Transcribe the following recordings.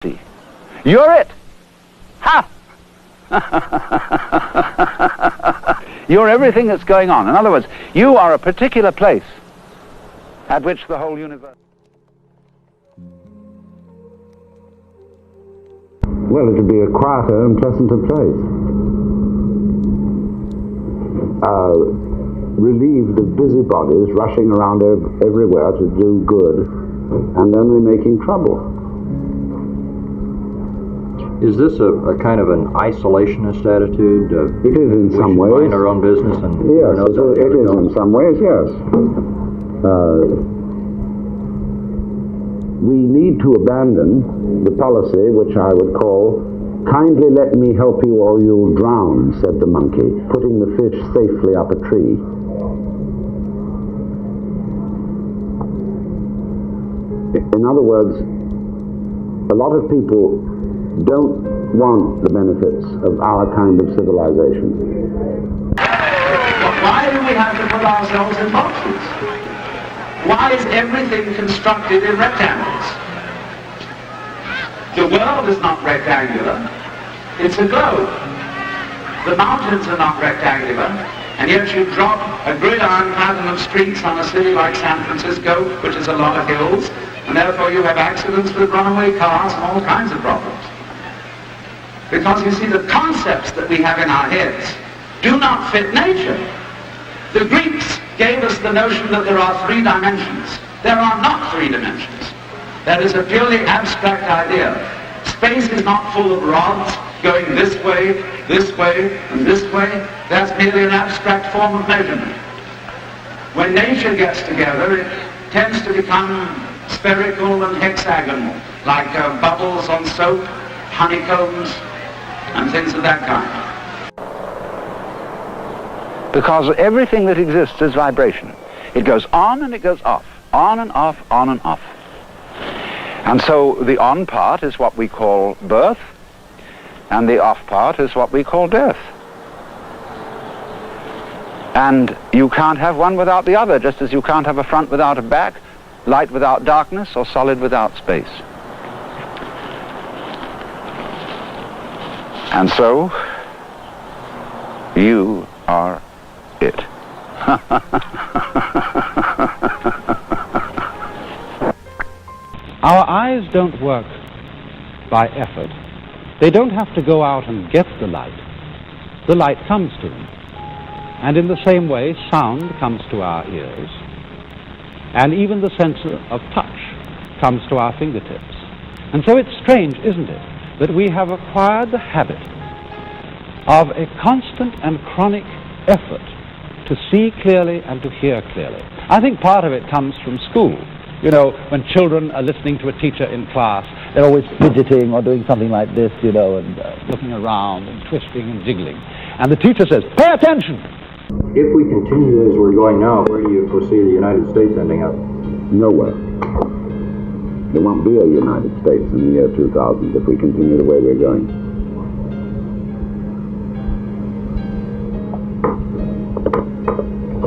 Majesty. You're it. Ha! You're everything that's going on. In other words, you are a particular place at which the whole universe... Well, it would be a quieter and pleasanter place. Relieved of busybodies rushing around everywhere to do good and only making trouble. Is this a kind of an isolationist attitude? It is in some ways. We should mind our own business and... Yes, it is in some ways, yes. We need to abandon the policy which I would call, kindly let me help you or you'll drown, said the monkey, putting the fish safely up a tree. In other words, a lot of people don't want the benefits of our kind of civilization. Why do we have to put ourselves in boxes? Why is everything constructed in rectangles? The world is not rectangular, it's a globe. The mountains are not rectangular, and yet you drop a gridiron pattern of streets on a city like San Francisco, which is a lot of hills, and therefore you have accidents with runaway cars and all kinds of problems. Because you see, the concepts that we have in our heads do not fit nature. The Greeks gave us the notion that there are 3 dimensions. There are not 3 dimensions. That is a purely abstract idea. Space is not full of rods going this way, and this way. That's merely an abstract form of measurement. When nature gets together, it tends to become spherical and hexagonal, like bubbles on soap, honeycombs, and things of that kind. Because everything that exists is vibration. It goes on and it goes off, on and off, on and off. And so the on part is what we call birth, and the off part is what we call death. And you can't have one without the other, just as you can't have a front without a back, light without darkness, or solid without space. And so, you are it. Our eyes don't work by effort. They don't have to go out and get the light. The light comes to them. And in the same way, sound comes to our ears. And even the sense of touch comes to our fingertips. And so it's strange, isn't it, that we have acquired the habit of a constant and chronic effort to see clearly and to hear clearly. I think part of it comes from school. You know, when children are listening to a teacher in class, they're always fidgeting or doing something like this, you know, and looking around and twisting and jiggling. And the teacher says, pay attention! If we continue as we're going now, where do you foresee the United States ending up? Nowhere. There won't be a United States in the year 2000 if we continue the way we're going.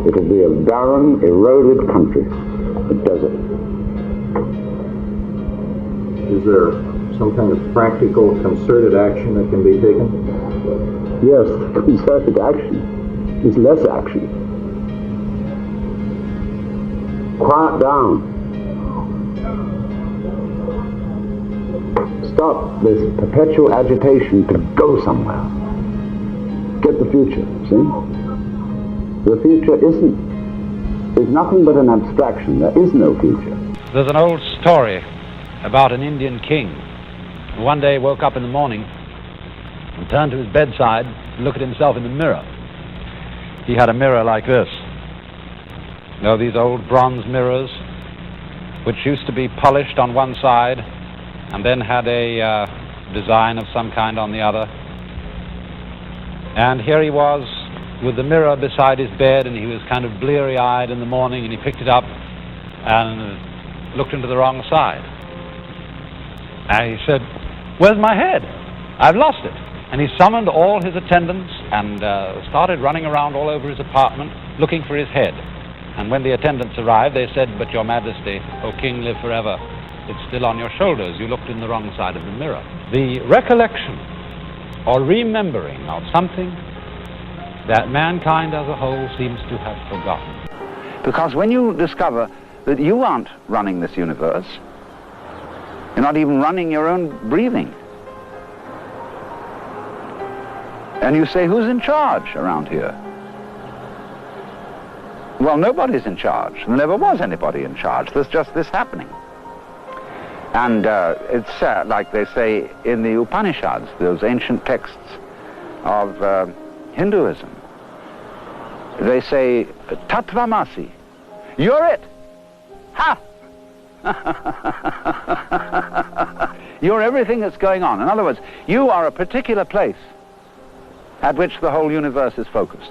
It'll be a barren, eroded country, a desert. Is there some kind of practical, concerted action that can be taken? Yes, concerted action is less action. Quiet down. Stop this perpetual agitation to go somewhere. Get the future, see? The future is nothing but an abstraction. There is no future. There's an old story about an Indian king who one day woke up in the morning and turned to his bedside to look at himself in the mirror. He had a mirror like this. You know, these old bronze mirrors, which used to be polished on one side and then had a design of some kind on the other. And here he was with the mirror beside his bed, and he was kind of bleary-eyed in the morning, and he picked it up and looked into the wrong side. And he said, where's my head? I've lost it. And he summoned all his attendants and started running around all over his apartment looking for his head. And when the attendants arrived, they said, but your majesty, O king, live forever. It's still on your shoulders. You looked in the wrong side of the mirror. The recollection or remembering of something that mankind as a whole seems to have forgotten. Because when you discover that you aren't running this universe, you're not even running your own breathing, and you say, who's in charge around here? Well, nobody's in charge. There never was anybody in charge. There's just this happening. And it's like they say in the Upanishads, those ancient texts of Hinduism. They say, Tattvamasi, you're it. Ha! You're everything that's going on. In other words, you are a particular place at which the whole universe is focused.